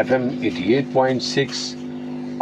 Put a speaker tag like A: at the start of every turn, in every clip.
A: FM 88.6।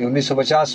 A: 1950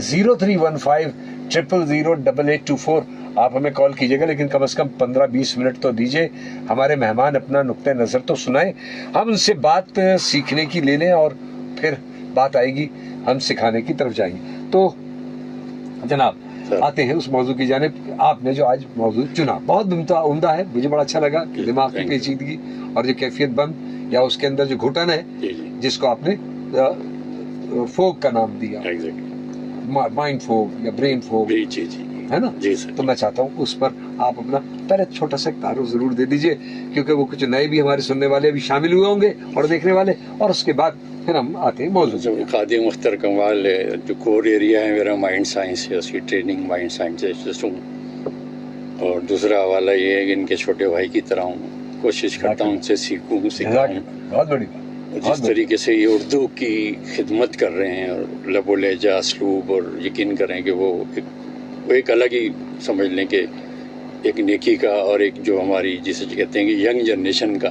A: 0315 0008824. آپ ہمیں کال کیجیے گا, لیکن کم از کم 15-20 منٹ تو دیجیے. ہمارے مہمان اپنا نقطۂ نظر تو سنائیں, ہم ان سے بات سیکھنے کی لے لیں, اور پھر بات آئے گی ہم سکھانے کی طرف جائیں گے. تو جناب آتے ہیں اس موضوع کی جانب. آپ نے جو آج موضوع چنا بہت عمدہ ہے, مجھے بڑا اچھا لگا. دماغ کی پیچیدگی اور جو کیفیت بند یا اس کے اندر جو گھٹن ہے, جس کو آپ نے فوگ کا نام دیا, مائنڈ فوگ یا برین فوگ, ہے نا. تو میں چاہتا ہوں اس پر آپ اپنا پہلے چھوٹا سا تعارف ضرور دے دیجئے, کیونکہ وہ کچھ نئے بھی ہمارے سننے والے بھی شامل ہوئے ہوں گے اور دیکھنے والے, اور اس کے بعد پھر ہم آتے ہیں موضوع.
B: قادر مختار کمال ہے, جو کور ایریا ہے میرا مائنڈ سائنس ہے, اس کی ٹریننگ مائنڈ سائنس ہے. اور دوسرا حوالہ یہ ہے کہ ان کے چھوٹے بھائی کی طرح ہوں, کوشش کرتا ہوں ان سے سیکھوں سکھاؤں.
A: بہت بڑی
B: جس طریقے سے یہ اردو کی خدمت کر رہے ہیں, اور لب و لہجہ اسلوب, اور یقین کریں کہ وہ ایک الگ ہی سمجھ لیں کہ ایک نیکی کا, اور ایک جو ہماری جسے کہتے ہیں کہ ینگ جنریشن کا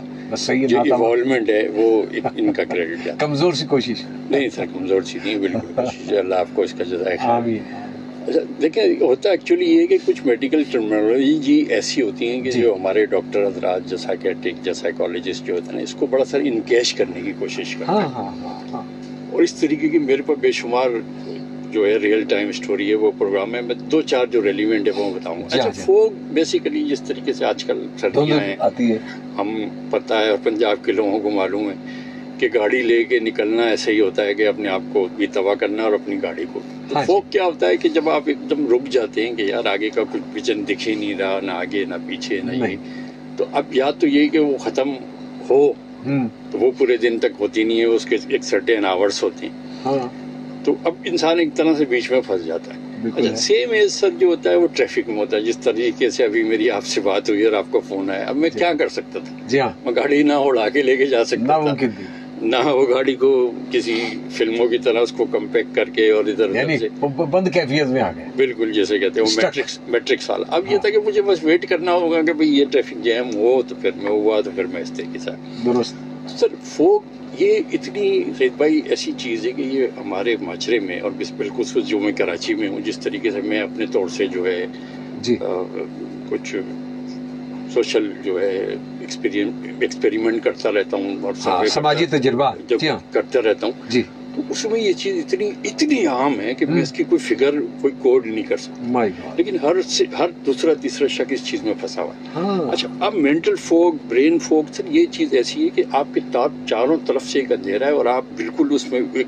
B: جو ایوالومنٹ ہے, وہ ان کا کریڈٹ ہے.
A: کمزور سی کوشش
B: نہیں سر, کمزور سی نہیں, بالکل کوشش ہے. اللہ آپ کو اس کا جزائے خیر. دیکھیں ہوتا ایکچولی یہ ہے کہ کچھ میڈیکل ٹرمینالوجی ایسی ہوتی ہیں کہ جو ہمارے ڈاکٹر حضرات جو سائیکیٹرک یا سائیکالوجسٹ جو ہوتے ہیں نا, اس کو بڑا سر انکیش کرنے کی کوشش کرتے ہیں. اور اس طریقے کی میرے پاس بے شمار جو ہے ریئل ٹائم اسٹوری ہے, وہ پروگرام ہے. میں 2-4 جو ریلیونٹ ہے وہ بتاؤں گا. اچھا, فوگ بیسیکلی جس طریقے سے آج کل سردیاں ہیں, ہم پتہ ہے, اور پنجاب کے لوگوں کو معلوم ہے کہ گاڑی لے کے نکلنا ایسا ہی ہوتا ہے کہ اپنے آپ کو بھی تباہ کرنا اور اپنی گاڑی کو. تو فوگ کیا ہوتا ہے کہ جب آپ ایک دم رک جاتے ہیں کہ یار آگے کا کچھ ویژن دکھ ہی نہیں رہا, نہ آگے نہ پیچھے نہ یہ, تو اب یا تو یہ کہ وہ ختم ہو, تو وہ پورے دن تک ہوتی نہیں ہے, اس کے ایک سرٹین آورس ہوتے ہیں. تو اب انسان ایک طرح سے بیچ میں پھنس جاتا ہے. اچھا, سیم ایز سر جو ہوتا ہے وہ ٹریفک میں ہوتا ہے. جس طریقے سے ابھی میری آپ سے بات ہوئی اور آپ کا فون آیا, اب میں کیا کر سکتا تھا؟ میں گاڑی نہ اڑا کے لے کے جا سکتا تھا, نہ وہ گاڑی کو کسی فلموں کی طرح اس کو کمپیکٹ کر کے اور ادھر سے
A: بند کیفیت میں آ گئے,
B: بالکل جیسے کہتے ہیں میٹرکس والا. اب یہ تھا کہ مجھے بس ویٹ کرنا ہوگا کہ بھئی یہ ٹریفک جیم ہو, تو پھر میں ہوا, تو پھر میں اس طریقے سے. درست سر. فوگ یہ اتنی سید بھائی ایسی چیز ہے کہ یہ ہمارے معاشرے میں, اور بالکل جو میں کراچی میں ہوں, جس طریقے سے میں اپنے طور سے جو ہے کچھ سوشل جو ہے ایکسپیریمنٹ کرتا رہتا ہوں, اور
A: سماجی تجربات
B: کرتا رہتا ہوں, تو اس میں یہ چیز اتنی عام ہے کہ میں اس کی کوئی فگر, کوئی کوڈ نہیں کر سکتا. لیکن ہر دوسرا تیسرا شخص اس چیز میں پھنسا ہوا ہے. اچھا, اب مینٹل فوگ, برین فوگ, سر یہ چیز ایسی ہے کہ آپ کے چاروں طرف سے ایک اندھیرا ہے, اور آپ بالکل اس میں ایک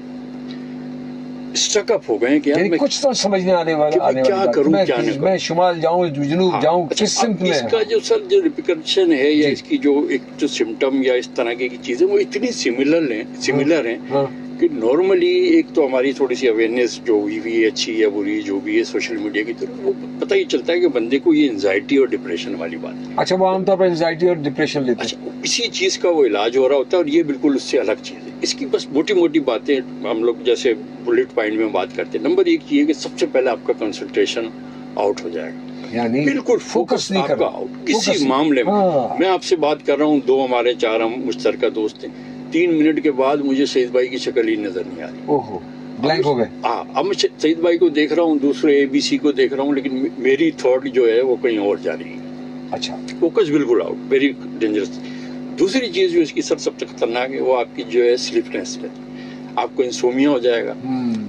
B: اسٹک اپ ہو گئے کہ
A: کچھ تو سمجھنے آنے والا,
B: کیا کروں, کیا نہیں,
A: میں شمال جاؤں, جنوب جاؤں, کس سمت میں.
B: اس کا جو سر جو ریپیکشن ہے, یا اس کی جو ایک جو سمٹم یا اس طرح کی چیزیں, وہ اتنی سملر ہیں کہ نارملی ایک تو ہماری تھوڑی سی اویئرنیس جو ہوئی بھی ہے, اچھی یا بری جو بھی ہے سوشل میڈیا کی طرف, وہ پتہ ہی چلتا ہے کہ بندے کو یہ انزائٹی اور ڈپریشن والی بات ہے.
A: اچھا, وہ عام طور پر انزائٹی اور ڈپریشن لیتے ہیں.
B: اچھا, اسی چیز کا وہ علاج ہو رہا ہوتا ہے, اور یہ بالکل اس سے الگ چیز ہے. اس کی بس موٹی موٹی باتیں ہم لوگ جیسے بلٹ پوائنٹ میں بات کرتے ہیں. نمبر 1 یہ کہ سب سے پہلے آپ کا کنسنٹریشن آؤٹ ہو جائے گا,
A: یعنی
B: بالکل فوکس نہیں کر رہا کسی معاملے میں. میں آپ سے بات کر رہا ہوں, 2 ہمارے 4 ہم مشترکہ دوست ہیں, 3 منٹ کے بعد مجھے سعید بھائی کی شکل ہی نظر نہیں آ رہی.
A: بلینک ہو گئے.
B: اب میں سعید بھائی کو دیکھ رہا ہوں, دوسرے ABC کو دیکھ رہا ہوں, لیکن میری تھاٹ جو ہے وہ کہیں اور جا رہی ہے.
A: اچھا,
B: فوکس بالکل آؤٹ, ویری ڈینجرس. دوسری چیز جو اس کی سب سے خطرناک ہے, وہ آپ کی جو ہے سلیپنیس ہے. آپ کو انسومیا ہو جائے گا,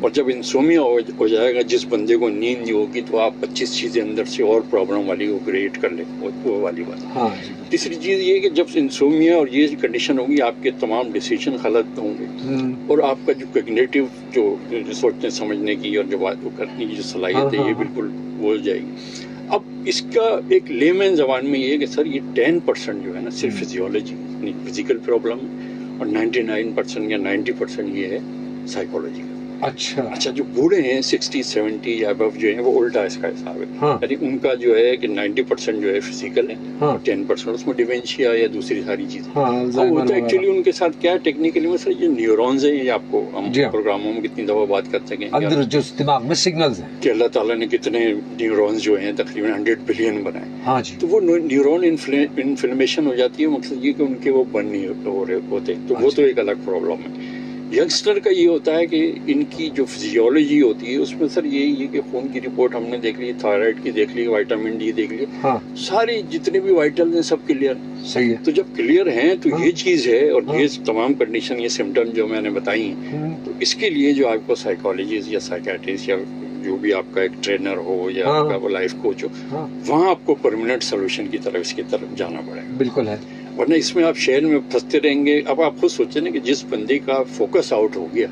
B: اور جب انسومیا ہو جائے گا, جس بندے کو نیند نہیں ہوگی, تو آپ 25 چیزیں اندر سے اور پرابلم والی کو کریٹ کر لیں, وہ والی بات. تیسری چیز یہ ہے کہ جب انسومیا اور یہ کنڈیشن ہوگی, آپ کے تمام ڈیسیجن غلط ہوں گے, اور آپ کا جو کوگنیٹو جو سوچنے سمجھنے کی اور جو بات کو کرنے کی جو صلاحیت ہے, یہ بالکل وہ ہو جائے گی. اب اس کا ایک لیمن زبان میں یہ ہے کہ سر یہ 10% جو ہے نا صرف فزیولوجی یعنی فزیکل پرابلم, اور 99% یا 90% یہ ہے سائیکالوجی کا. اچھا, جو بوڑھے ہیں 60-70 یا ابو جو ہیں, وہ الٹا اس کا حساب ہے. یعنی ان کا جو ہے کہ 90% جو ہے فزیکل ہے, 10% اس میں ڈیمینشیا یا دوسری ساری چیزیں. ہوتا ہے ایکچولی ان کے ساتھ کیا ہے ٹیکنیکلی میں سر, یہ نیورونز ہیں, یہ آپ کو ہم پروگراموں میں کتنی دفعہ بات کر سکیں
A: اندر جو دماغ میں سگنلز ہیں
B: کہ اللہ تعالیٰ نے کتنے نیورونز جو ہیں تقریباً 100 بلین بنائے. تو وہ نیورون انفلیمیشن ہو جاتی ہے, مقصد یہ کہ ان کے وہ بن نہیں ہو رہے ہوتے, تو وہ تو ایک الگ پرابلم ہے. یگسٹر کا یہ ہوتا ہے کہ ان کی جو فزیولوجی ہوتی ہے اس میں سر یہی ہے کہ خون کی رپورٹ ہم نے دیکھ لی، تھائرائڈ کی دیکھ لی، وائٹامن ڈی دیکھ لی، ساری جتنے بھی وائٹل ہیں سب کلیئر.
A: صحیح ہے.
B: تو جب کلیئر ہیں تو یہ چیز ہے، اور یہ تمام کنڈیشن، یہ سمٹم جو میں نے بتائی ہیں، تو اس کے لیے جو آپ کو سائیکالوجسٹ یا سائیکیٹرسٹ یا جو بھی آپ کا ایک ٹرینر ہو یا آپ کا لائف کوچ ہو، وہاں آپ کو پرماننٹ سولوشن کی طرف اس کی طرف جانا پڑے گا.
A: بالکل ہے.
B: ورنہ اس میں آپ شہر میں پھنستے رہیں گے. اب آپ خود سوچیں نا کہ جس بندے کا فوکس آؤٹ ہو گیا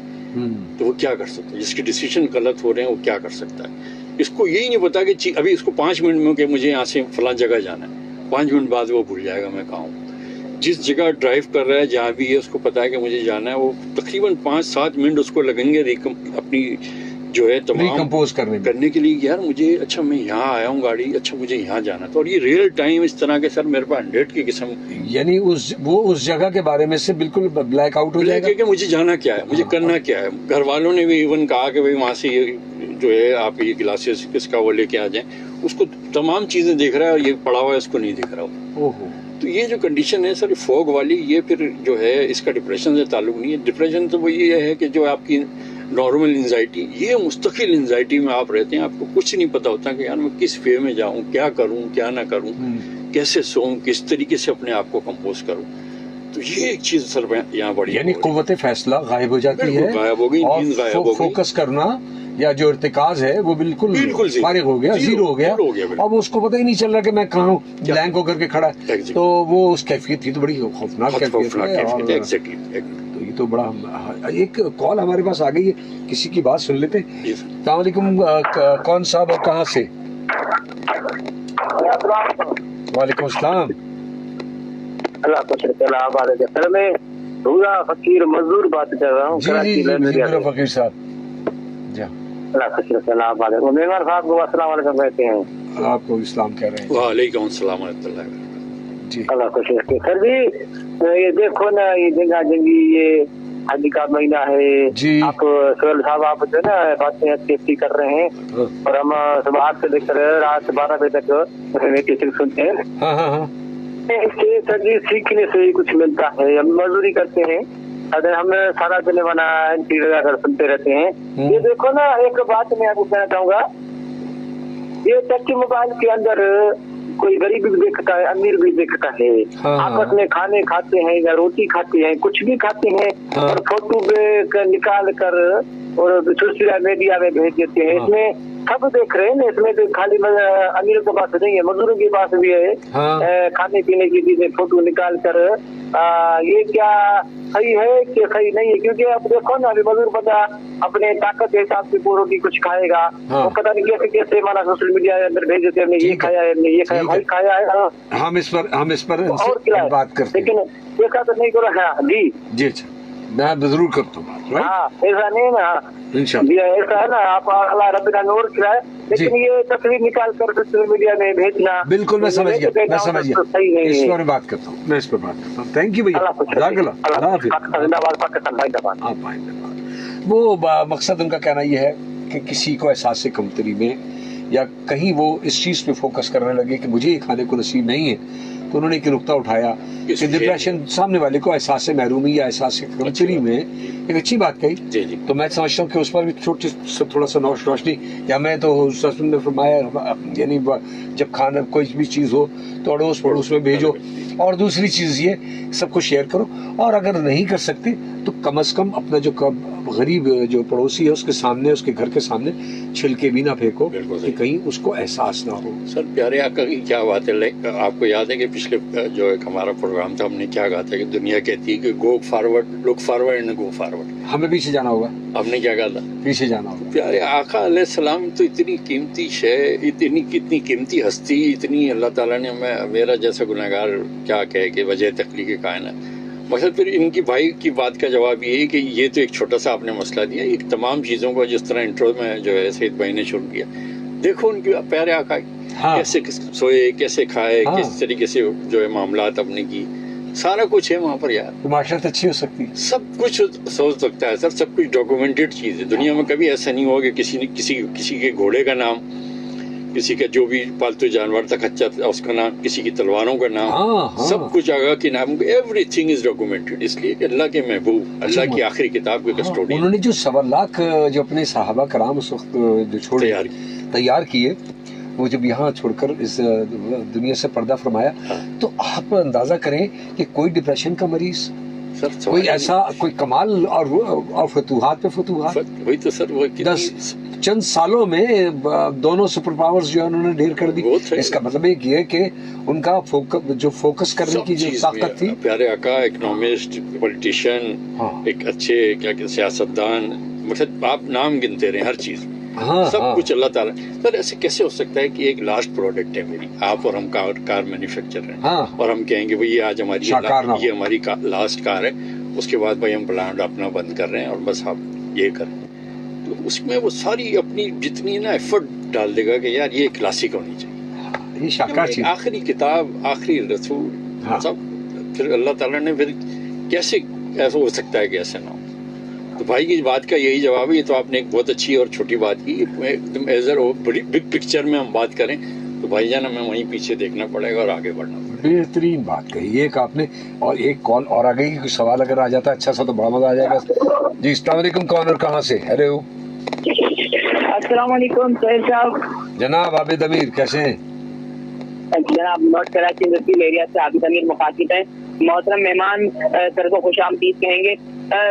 B: تو وہ کیا کر سکتا ہے، جس کے ڈیسیژن غلط ہو رہے ہیں وہ کیا کر سکتا ہے. اس کو یہی نہیں پتا کہ ابھی اس کو 5 منٹ میں کہ مجھے یہاں سے فلاں جگہ جانا ہے، 5 منٹ بعد وہ بھول جائے گا میں کہاں ہوں. جس جگہ ڈرائیو کر رہا ہے جہاں بھی ہے اس کو پتا ہے کہ مجھے جانا ہے، وہ تقریباً 5-7 منٹ اس کو لگیں گے اپنی جو ہے تمام
A: کمپوز کرنے
B: کے لیے. یار مجھے اچھا میں یہاں آیا ہوں گاڑی، اچھا مجھے یہاں جانا تھا. اور یہ ریئل ٹائم اس طرح کے سر میرے پاس 100 کی قسم،
A: یعنی وہ اس جگہ کے بارے میں سے بالکل بلیک آؤٹ ہو جائے گا
B: کہ مجھے جانا کیا ہے، مجھے کرنا کیا ہے. گھر والوں نے بھی ایون کہا کہ وہاں سے جو ہے آپ یہ گلاسز کس کا وہ لے کے آ جائیں. اس کو تمام چیزیں دیکھ رہا ہے اور یہ پڑا ہوا ہے اس کو نہیں دیکھ رہا. تو یہ جو کنڈیشن ہے سر فوگ والی، یہ پھر جو ہے اس کا ڈپریشن سے تعلق نہیں ہے. ڈپریشن تو وہ یہ ہے کہ جو آپ کی نارمل انزائٹی، یہ مستقل انزائٹی میں آپ رہتے ہیں. آپ کو کچھ نہیں پتا ہوتا کہ یار میں کس وے میں جاؤں، کیا کروں کیا نہ کروں، کیسے سوؤں، کس طریقے سے اپنے آپ کو کمپوز کروں. تو یہ ایک چیز سر یہاں بڑی،
A: یعنی قوت فیصلہ غائب ہو جاتی ہے،
B: غائب ہو گئی، نیند غائب ہو گئی،
A: فوکس کرنا یا جو ارتکاز ہے وہ بالکل فارغ ہو گیا، زیرو ہو گیا. اب اس کو پتہ ہی نہیں چل رہا کہ میں کہاں ہوں، بلینک ہو کر کے کھڑا ہے. تو وہ اس کیفیت تھی تو بڑی خوفناک کیفیت ہے. تو یہ تو بڑا. ایک کال ہمارے پاس آ گئی ہے، کسی کی بات سن لیتے ہیں. السلام علیکم، کون صاحب اور کہاں سے؟ وعلیکم السلام.
C: اللہ کو شکر آباد ہے. سر میں پورا فقیر مزدور بات کر رہا ہوں.
A: جی پورا فقیر صاحب. جی
C: اللہ کو شکر آباد ہے. مہمان صاحب کو السلام علیکم کہتے ہیں.
A: آپ کو اسلام کہہ رہے ہیں.
B: وعلیکم السلام ورحمۃ اللہ.
A: جی
C: اللہ کو شکر. سر جی یہ دیکھو نا، یہ جنگا جنگی، یہ حج کا مہینہ ہے. آپ سہیل صاحب آپ جو ہے نا باتیں اچھی کر رہے ہیں، اور ہم صبح 8 سے لے کر رات 12 بجے تک سنتے ہیں. اس سے سر جی سیکھنے سے ہی کچھ ملتا ہے. ہم مزدوری کرتے ہیں، اگر ہم سارا دن بنا لگا کر سنتے رہتے ہیں. یہ دیکھو نا، ایک بات میں آپ کو کہنا چاہوں گا، یہ ٹچ موبائل کے اندر کوئی غریب بھی دیکھتا ہے، امیر بھی دیکھتا ہے. آپس میں کھانے کھاتے ہیں یا روٹی کھاتے ہیں، کچھ بھی کھاتے ہیں، اور فوٹو نکال کر اور سوشل میڈیا میں بھیج دیتے ہیں. اس میں سب دیکھ رہے ہیں نا، اس میں تو خالی امیر کے پاس نہیں ہے، مزدوروں کے پاس بھی ہے کھانے پینے کی چیزیں فوٹو نکال کر. یہ کیا صحیح ہے کہ صحیح نہیں ہے؟ کیونکہ اب دیکھو نا، ابھی مزدور بندہ اپنے طاقت کے حساب سے وہ روٹی کچھ کھائے گا، وہ پتہ نہیں کیسے کیسے ہمارا سوشل میڈیا کے اندر بھیج دیتے ہیں، ہم نے یہ کھایا ہے، ہم نے یہ کھایا، بھائی کھایا ہے.
A: ہم اس پر بات کرتے ہیں،
C: لیکن ایسا تو نہیں کرو. ہاں جی
A: جی اچھا، میں ضرور کرتا ہوں.
C: ہاں ایسا نہیں نا، ایسا ہے نا، آپ اللہ رب کا نور کھلائے، لیکن یہ تصویر نکال کر سوشل میڈیا میں بھیجنا.
A: بالکل میں سمجھ گیا، اس پر بات کرتا ہوں، میں اس پر بات کرتا ہوں. تھینک یو بھیا، وہ مقصد ان کا کہنا یہ ہے کہ کسی کو احساس کمتری میں یا کہیں وہ اس چیز پہ فوکس کرنے لگے کہ مجھے یہ کھانے کو نصیب نہیں ہے، تو انہوں نے ایک نقطہ اٹھایا کہ ڈپریشن سامنے والے کو احساس محرومی یا احساس کمتری میں ایک اچھی بات کہی. تو میں سمجھتا ہوں کہ اس پر بھی تھوڑا سا روشنی، یا میں تو رسول نے فرمایا یعنی جب کھانا کوئی بھی چیز ہو تو اڑوس پڑوس میں بھیجو. اور دوسری چیز یہ سب کو شیئر کرو، اور اگر نہیں کر سکتے تو کم از کم اپنا جو غریب جو پڑوسی ہے اس کے سامنے، اس کے گھر کے سامنے چھلکے بھی نہ پھینکو کہ کہیں اس کو احساس نہ ہو.
B: سر پیارے آقا کی کیا بات ہے، آپ کو یاد ہے کہ پچھلے جو ایک ہمارا پروگرام تھا، ہم نے کیا کہا تھا کہ دنیا کہتی ہے کہ go forward, look forward and go forward.
A: ہمیں پیچھے جانا ہوگا.
B: ہم نے کیا کہا تھا؟ پیچھے
A: جانا ہوگا.
B: پیارے آقا علیہ السلام تو اتنی قیمتی شے، کتنی قیمتی ہستی، اتنی اللہ تعالیٰ نے میرا جیسا گناہگار کیا کہے کہ وجہ تخلیق کائنات. مقصد پھر ان کی بھائی کی بات کا جواب یہ ہے کہ یہ تو ایک چھوٹا سا آپ نے مسئلہ دیا، یہ تمام چیزوں کو جس طرح انٹرو میں جو ہے سید بھائی نے شروع کیا. دیکھو ان کی پیارے آقا کیسے سوئے، کیسے کھائے، کس طریقے سے جو ہے معاملات اپنے کی، سارا کچھ ہے وہاں پر. یار
A: معاشرت اچھی ہو سکتی،
B: سب کچھ سوچ سکتا ہے سر، سب کچھ ڈاکومنٹڈ چیز ہے. دنیا میں کبھی ایسا نہیں ہوا کہ کسی کے گھوڑے کا نام، کسی کا جو بھی پالتو جانور تھا کچا تھا اس کا نام، کسی کی تلواروں کا نام، سب کچھ آگا کے نام، ایوری تھنگ از ڈاکومنٹڈ، اس لیے کہ اللہ کے محبوب، اللہ کی آخری کتاب کے کسٹوڈین.
A: انہوں نے جو 1.25 لاکھ جو اپنے صحابہ کرام اس وقت جو چھوڑے تیار کیے، وہ جب یہاں چھوڑ کر اس دنیا سے پردہ فرمایا، تو آپ اندازہ کریں کہ کوئی ڈپریشن کا مریض، کوئی ایسا کوئی کمال اور فتوحات پہ فتوحات.
B: وہی تو سر، وہ
A: چند سالوں میں دونوں سپر پاورز جو انہوں نے ڈھیر کر دی. اس کا مطلب ایک یہ کہ ان کا جو فوکس کرنے کی جو طاقت تھی.
B: پیارے آقا اکنامسٹ، پولیٹیشین، ایک اچھے کیا کہ سیاستدان، مطلب آپ نام گنتے رہے ہر چیز، سب کچھ اللہ تعالیٰ. سر ایسے کیسے ہو سکتا ہے کہ ایک لاسٹ پروڈکٹ ہے میری، آپ اور ہم کار مینوفیکچر رہے ہیں، اور ہم کہیں گے بھائی یہ آج ہماری یہ ہماری لاسٹ کار ہے، اس کے بعد بھائی ہم پلانٹ اپنا بند کر رہے ہیں اور بس آپ یہ کریں. تو اس میں وہ ساری اپنی جتنی نا ایفرٹ ڈال دے گا کہ یار یہ کلاسک ہونی چاہیے،
A: یہ شاکار چیز،
B: آخری کتاب، آخری رسول، سب. پھر اللہ تعالیٰ نے پھر کیسے ایسا ہو سکتا ہے کہ ایسا نہ ہو. تو بھائی کی بات کا یہی جواب ہے. یہ تو آپ نے ایک بہت اچھی اور چھوٹی بات کی، تم ایزر بڑی بگ پکچر میں ہم بات کریں تو بھائی جان ہمیں وہیں پیچھے دیکھنا پڑے گا اور آگے بڑھنا پڑے گا.
A: بہترین بات کہی ایک آپ نے. اور ایک کال اور آ گئی، کوئی سوال اگر آ جاتا ہے اچھا سا تو بڑا مزہ آ جائے گا. جی السلام علیکم، کون اور کہاں سے؟ ہیلو.
C: السلام علیکم سہیل صاحب.
A: جناب عابد امیر کیسے ہیں؟
C: جناب نارتھ کراچی وکیل ایریا سے عابد امیر مخاطب ہیں. محترم مہمان سر کو خوش آمدید کہیں گے.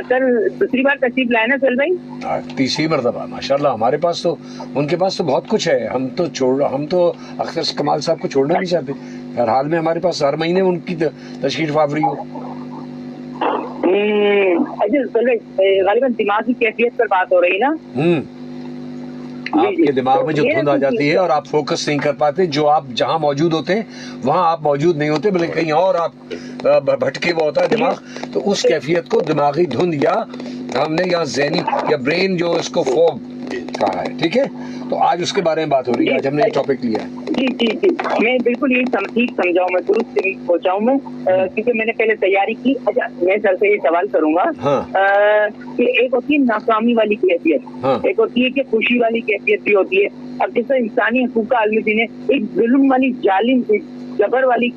C: سر دوسری بار تشریف لائے نا سہیل بھائی؟
A: تیسری مرتبہ ماشاءاللہ. ہمارے پاس تو ان کے پاس تو بہت کچھ ہے، ہم تو اختر کمال صاحب کو چھوڑنا نہیں چاہتے. ہر حال میں ہمارے پاس ہر مہینے ان کی تشریف آوری ہو.
C: غالباً دماغی کیفیت پر بات ہو رہی نا.
A: آپ کے دماغ میں جو دھند آ جاتی ہے اور آپ فوکس نہیں کر پاتے، جو آپ جہاں موجود ہوتے ہیں وہاں آپ موجود نہیں ہوتے بلکہ کہیں اور آپ بھٹکے ہوا ہوتا ہے دماغ. تو اس کیفیت کو دماغی دھند یا ہم نے یا ذہنی یا برین جو اس کو فوگ کہا ہے. ٹھیک ہے، تو آج اس کے بارے میں بات ہو رہی ہے. آج ہم نے ایک ٹاپک لیا ہے.
C: جی میں بالکل یہی ٹھیک سمجھاؤں، میں درست پہنچاؤں میں، کیونکہ میں نے پہلے تیاری کی. اچھا میں سر سے یہ سوال کروں گا کہ ایک ہوتی ہے ناکامی والی کیفیت، ایک ہوتی ہے کہ خوشی والی کیفیت بھی ہوتی ہے. اب جیسے انسانی حقوق کا عالمی دن ہے، ایک ظلم والی ظالم جبر والی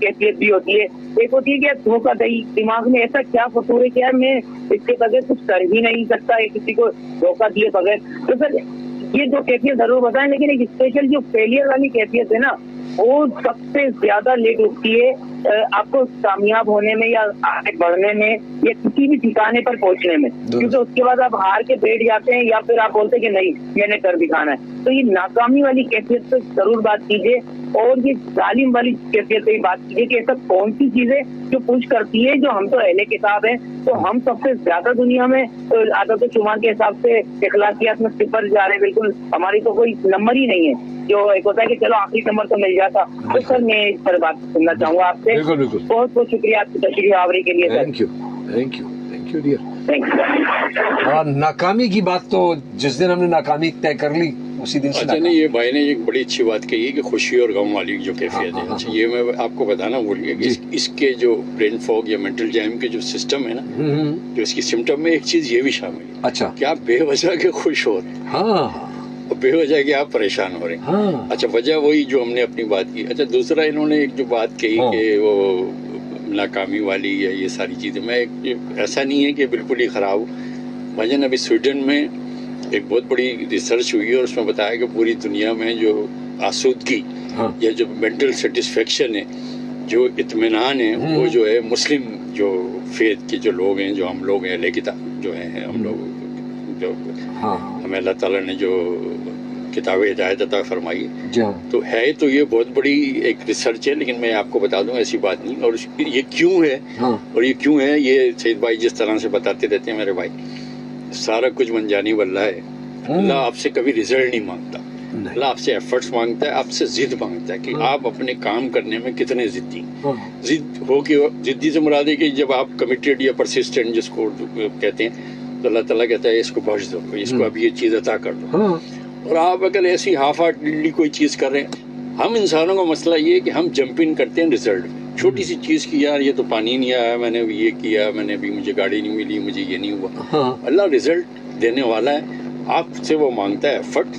C: کیفیت بھی ہوتی ہے. ایک ہوتی ہے کہ دھوکہ دہی، دماغ میں ایسا کیا فطور ہے کہ یار میں اس کے بغیر کچھ کر ہی نہیں سکتا ہے، کسی کو دھوکہ دیے بغیر. تو سر یہ دو کیفیت ضرور بتائیں، لیکن ایک اسپیشل جو فیلئر والی کیفیت ہے نا، وہ سب سے زیادہ لیٹ اٹھتی ہے آپ کو کامیاب ہونے میں یا آگے بڑھنے میں یا کسی بھی ٹھکانے پر پہنچنے میں، کیونکہ اس کے بعد آپ ہار کے بیٹھ جاتے ہیں یا پھر آپ بولتے کہ نہیں میں نے کر دکھانا ہے. تو یہ ناکامی والی کیفیت پہ ضرور بات کیجیے، اور یہ ظالم والی کیفیت پہ بات کیجیے کہ ایسا کون سی چیزیں جو پوچھ کرتی ہے، جو ہم تو اہل کتاب ہیں تو ہم سب سے زیادہ دنیا میں عادت و شمار کے حساب سے اخلاقیات میں صفر جا رہے ہیں. بالکل ہماری تو کوئی نمبر ہی نہیں ہے. جو ایک ہوتا ہے کہ چلو آخری نمبر تو مل جاتا. تو سر میں اس پر بات سننا چاہوں گا آپ سے. بہت بہت شکریہ آپ کی تشریف آوری کے لیے.
A: Thank you dear. ناکامی کی بات تو جس دن ہم نے ناکامی طے کر لی اسی دن سے.
B: اچھا نہیں، یہ بھائی نے ایک بڑی اچھی بات کہی ہے کہ خوشی اور غم والی جو کیفیت ہے. اچھا یہ میں آپ کو بتانا بھول گیا کہ اس کے جو برین فوگ یا مینٹل جیم کے جو سسٹم ہے نا، جو اس کی سمٹم میں ایک چیز یہ بھی شامل ہے.
A: اچھا
B: کہ آپ بے وجہ کے خوش ہو رہے ہیں، بے وجہ کہ آپ پریشان ہو رہے ہیں. اچھا وجہ وہی جو ہم نے اپنی بات کی. اچھا دوسرا انہوں نے ایک جو بات کہی کہ وہ ناکامی والی یا یہ ساری چیزیں، میں ایسا نہیں ہے کہ بالکل ہی خراب ہو. بھائی ابھی سویڈن میں ایک بہت بڑی ریسرچ ہوئی ہے اور اس میں بتایا کہ پوری دنیا میں جو آسودگی یا جو مینٹل سیٹسفیکشن ہے، جو اطمینان ہے، وہ جو ہے مسلم جو فیتھ کے جو لوگ ہیں، جو ہم لوگ ہیں اہل کتاب جو ہیں، ہم لوگ جو ہمیں اللہ تعالیٰ نے جو کتاب ہدایت عطا فرمائی تو ہے. تو یہ بہت بڑی ایک ریسرچ ہے، لیکن میں آپ کو بتا دوں ایسی بات نہیں. اور یہ کیوں ہے اور یہ کیوں ہے، یہ سید بھائی جس طرح سے بتاتے رہتے ہیں میرے بھائی، سارا کچھ من جانب اللہ ہے. اللہ آپ سے کبھی رزلٹ نہیں مانگتا، اللہ آپ سے ایفرٹس مانگتا ہے، آپ سے ضد مانگتا ہے کہ آپ اپنے کام کرنے میں کتنے ضدی. ضد ہو کے ضدی سے مراد ہے کہ جب آپ کمیٹیڈ یا پرسسٹنٹ جس کو کہتے ہیں تو اللہ تعالیٰ کہتا ہے اس کو بخش دو، اس کو اب یہ چیز عطا کر دو. اور آپ اگر ایسی ہاف ہارٹلی کوئی چیز کر رہے ہیں، ہم انسانوں کا مسئلہ یہ ہے کہ ہم جمپ ان کرتے ہیں رزلٹ میں. چھوٹی سی چیز کی، یار یہ تو پانی نہیں آیا، میں نے یہ کیا، میں نے ابھی مجھے گاڑی نہیں ملی، مجھے یہ نہیں ہوا. اللہ رزلٹ دینے والا ہے، آپ سے وہ مانگتا ہے ایفرٹ،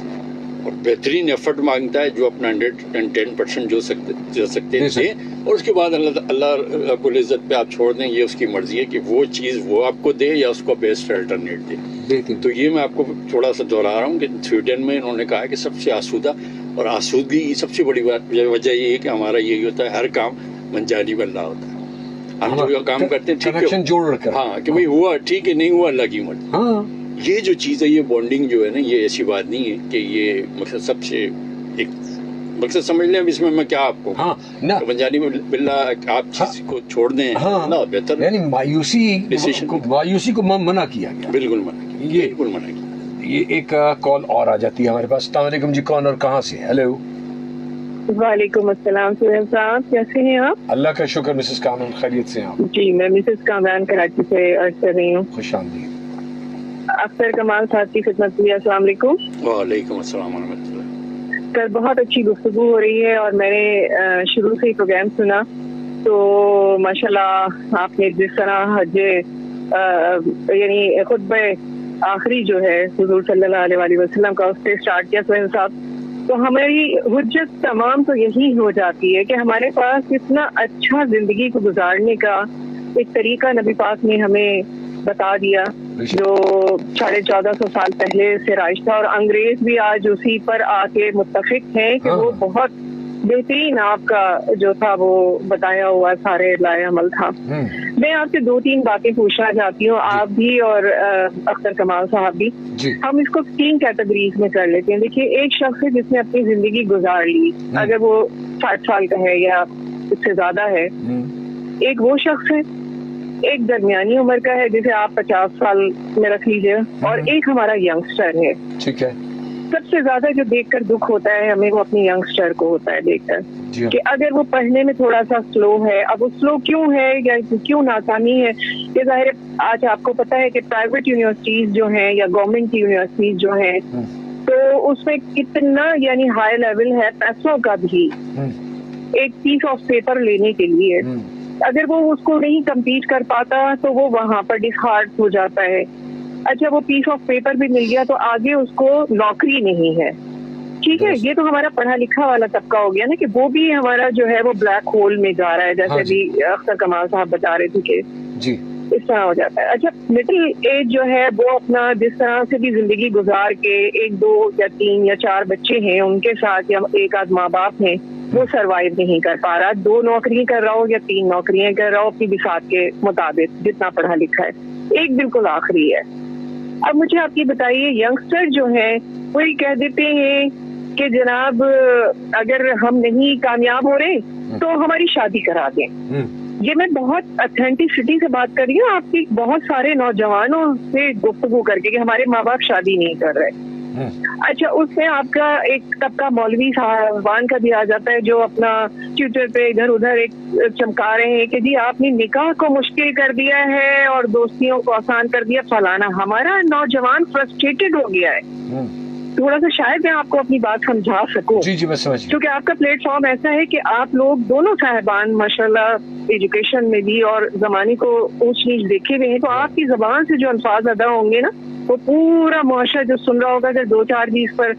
B: اور بہترین ایفرٹ مانگتا ہے جو اپنا 110% جو سکتے تھے، اور اس کے بعد اللہ رب العزت پہ آپ چھوڑ دیں، یہ اس کی مرضی ہے کہ وہ چیز وہ آپ کو دے یا اس کو بیسٹ الٹرنیٹ دے. تو یہ میں آپ کو تھوڑا سا دہرا رہا ہوں کہ سویڈن میں انہوں نے کہا کہ سب سے آسودہ اور آسودگی کی سب سے بڑی وجہ یہ ہے کہ ہمارا یہی ہوتا ہے، ہر کام منجانی بن رہا ہوتا ہے. ہم جو کام کرتے ہیں ٹھیک ہے، ہاں کہ بھائی ہوا ٹھیک ہے، نہیں ہوا اللہ کی مرضی. یہ جو چیز ہے، یہ بانڈنگ جو ہے نا، یہ ایسی بات نہیں ہے کہ یہ مقصد سب سے ایک مقصد سمجھ لیں. اس میں کیا آپ کو منجانی باللہ آپ چیز کو چھوڑ دیں نا بہتر،
A: یعنی مایوسی کو منع کیا گیا.
B: بالکل منع کیا، بالکل منع کیا.
A: یہ ایک کال اور آ جاتی ہے ہمارے پاس. السلام علیکم جی، کون اور کہاں سے؟ ہیلو.
D: وعلیکم السلام سہیل صاحب، کیسے ہیں آپ؟
A: اللہ کا شکر. مسز کامران خیریت سے ہیں آپ؟
D: جی میں مسز کامران کراچی سے عرض کر رہی ہوں.
A: خوش آمدید.
D: اختر کمال صاحب کی خدمت میں السلام علیکم.
B: وعلیکم السلام ورحمۃ اللہ.
D: کل بہت اچھی گفتگو ہو رہی ہے اور میں نے شروع سے ہی پروگرام سنا تو ماشاءاللہ آپ نے جس طرح یعنی خطبہ آخری جو ہے حضور صلی اللہ علیہ وسلم کا اس سے اسٹارٹ کیا سہیل صاحب، تو ہماری حجت تمام تو یہی ہو جاتی ہے کہ ہمارے پاس اتنا اچھا زندگی کو گزارنے کا ایک طریقہ نبی پاک نے ہمیں بتا دیا جو 1450 سال پہلے سے رائج تھا، اور انگریز بھی آج اسی پر آ کے متفق ہیں کہ وہ بہت بہترین آپ کا جو تھا وہ بتایا ہوا سارے لائے عمل تھا. میں آپ سے 2-3 باتیں پوچھنا چاہتی ہوں، آپ بھی اور اختر کمال صاحب بھی. ہم اس کو 3 کیٹیگریز میں کر لیتے ہیں. دیکھیے، ایک شخص ہے جس نے اپنی زندگی گزار لی، اگر وہ 60 سال کا ہے یا اس سے زیادہ ہے. ایک وہ شخص ہے، ایک درمیانی عمر کا ہے جسے آپ 50 سال میں رکھ لیجیے، اور ایک ہمارا ینگسٹر ہے. ٹھیک ہے. سب سے زیادہ جو دیکھ کر دکھ ہوتا ہے ہمیں وہ اپنی ینگسٹر کو ہوتا ہے دیکھ کر کہ اگر وہ پڑھنے میں تھوڑا سا سلو ہے. اب وہ سلو کیوں ہے یا کیوں ناکامی ہے؟ یہ ظاہر آج آپ کو پتا ہے کہ پرائیویٹ یونیورسٹیز جو ہیں یا گورنمنٹ کی یونیورسٹیز جو ہیں تو اس میں کتنا یعنی ہائی لیول ہے پیسوں کا بھی ایک پیس آف پیپر لینے کے لیے. اگر وہ اس کو نہیں کمپلیٹ کر پاتا تو وہ وہاں پر ڈسہارٹ ہو جاتا ہے. اچھا، وہ پیس آف پیپر بھی مل گیا تو آگے اس کو نوکری نہیں ہے. ٹھیک ہے، یہ تو ہمارا پڑھا لکھا والا طبقہ ہو گیا نا کہ وہ بھی ہمارا جو ہے وہ بلیک ہول میں جا رہا ہے، جیسے بھی اختر کمال صاحب بتا رہے تھے کہ اس طرح ہو جاتا ہے. اچھا، مڈل ایج جو ہے وہ اپنا جس طرح سے بھی زندگی گزار کے 1 2 یا 3 یا 4 بچے ہیں ان کے ساتھ یا 1 آدھ ماں باپ ہیں، وہ سروائیو نہیں کر پا رہا. 2 نوکریاں کر رہا ہو یا 3 نوکریاں کر رہا ہو اپنی بساط کے مطابق جتنا پڑھا لکھا ہے. ایک بالکل آخری ہے. اب مجھے آپ یہ بتائیے، ینگسٹر جو ہیں وہی کہہ دیتے ہیں کہ جناب اگر ہم نہیں کامیاب ہو رہے تو ہماری شادی کرا دیں. یہ میں بہت اتھینٹسٹی سے بات کر رہی ہوں آپ کی بہت سارے نوجوانوں سے گفتگو کر کے کہ ہمارے ماں باپ شادی نہیں کر رہے. اچھا، اس میں آپ کا ایک طبقہ مولوی صاحبان کا بھی آ جاتا ہے جو اپنا ٹویٹر پہ ادھر ادھر ایک چمکا رہے ہیں کہ جی آپ نے نکاح کو مشکل کر دیا ہے اور دوستیوں کو آسان کر دیا فلانا. ہمارا نوجوان فرسٹریٹڈ ہو گیا ہے. تھوڑا سا شاید میں آپ کو اپنی بات سمجھا سکوں.
A: جی میں سمجھ. کیونکہ
D: آپ کا پلیٹ فارم ایسا ہے کہ آپ لوگ دونوں صاحبان ماشاءاللہ ایجوکیشن میں بھی اور زمانے کو اونچ نیچ دیکھے ہوئے ہیں، تو آپ کی زبان سے جو الفاظ ادا ہوں گے نا وہ پورا معاشرہ جو سن رہا ہوگا اگر 2-4 بھی اس پر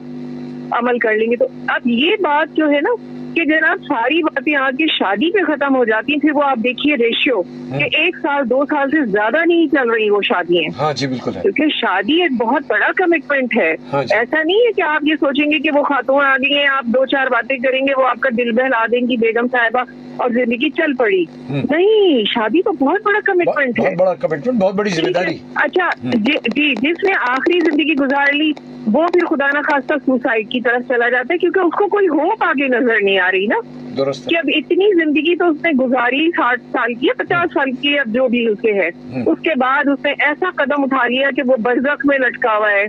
D: عمل کر لیں گے. تو اب یہ بات جو ہے نا کہ جناب ساری باتیں آگے شادی پہ ختم ہو جاتی ہیں. پھر وہ آپ دیکھیے ریشیو کہ 1 سال 2 سال سے زیادہ نہیں چل رہی وہ شادیاں.
A: ہاں جی بالکل،
D: کیونکہ شادی ایک بہت بڑا کمٹمنٹ ہے. ایسا نہیں ہے کہ آپ یہ سوچیں گے کہ وہ خاتون آ گئی ہیں، آپ 2-4 باتیں کریں گے وہ آپ کا دل بہلا دیں گی بیگم صاحبہ اور زندگی چل پڑی. نہیں، شادی تو بہت بڑا کمٹمنٹ ہے،
A: بہت بڑی ذمہ داری.
D: اچھا جی، جس نے آخری زندگی گزار لی وہ پھر خدا نہ خواستہ سوسائڈ کی طرف چلا جاتا ہے کیونکہ اس کو کوئی ہوپ آگے نظر نہیں آ رہی نا. درست کہ اب اتنی زندگی تو اس نے گزاری 60 سال کی 50 سال کی، اب جو بھی اسے ہے، اس کے بعد اس نے ایسا قدم اٹھا لیا کہ وہ برزخ میں لٹکا ہوا ہے.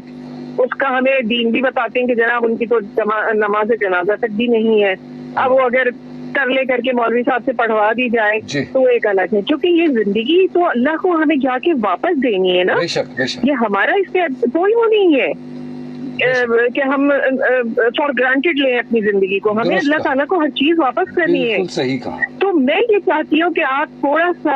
D: اس کا ہمیں دین بھی بتاتے ہیں کہ جناب ان کی تو نماز جنازہ تک بھی نہیں ہے. اب وہ اگر ترلے کر کے مولوی صاحب سے پڑھوا دی جائے تو ایک الگ ہے، کیونکہ یہ زندگی تو اللہ کو ہمیں جا کے واپس دینی ہے نا. یہ ہمارا اس پہ کوئی وہ نہیں ہے کہ ہم فار گرانٹیڈ لیں اپنی زندگی کو. ہمیں اللہ تعالیٰ کو ہر چیز واپس کرنی ہے.
A: صحیح کہا.
D: تو میں یہ چاہتی ہوں کہ آپ تھوڑا سا